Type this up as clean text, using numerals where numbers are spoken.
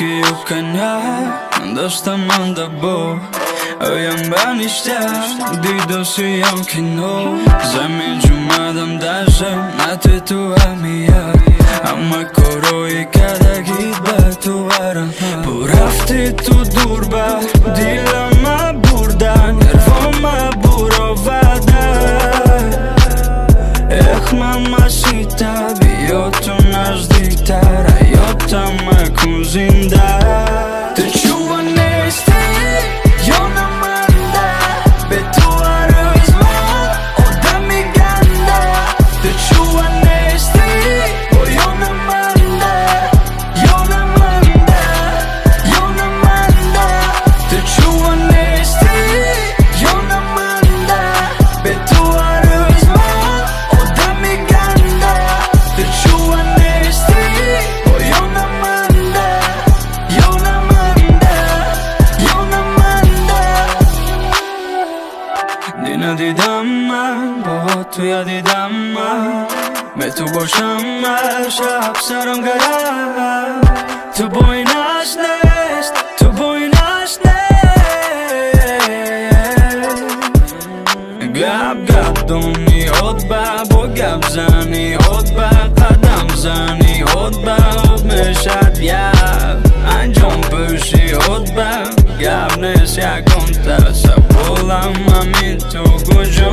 که او کنار داشتم من دبا اویم بنیشتر دیدو سیم کنو زمین جومدم داشتم نت تو همیه اما کروی کدگید به تو برم بو رفتی تو دور بر دیلم بردن حرفم برو ودن اخمم مسیطه بیا تو نزدیکتر حیاتم مکن زنده تو چوبا نیستی یا نمانده به تو عرض من آدمی گنده تو چوبا نیستی یا نمانده یا نمانده یا نمانده تو چوبا نیستی یا نمانده به تو عرض من آدمی گنده تو چوبا نیستی یا نمانده یا نمانده یا نمانده دینا دیدم من با تو یادیدم من به تو باشم من شب سرم گرم تو بوینش نیست تو بوینش نیست گب دونی خود با گب زنی خود قدم زنی خود میشد یب انجام بشی خود گب نیست یکم تصولم همین تو گوشم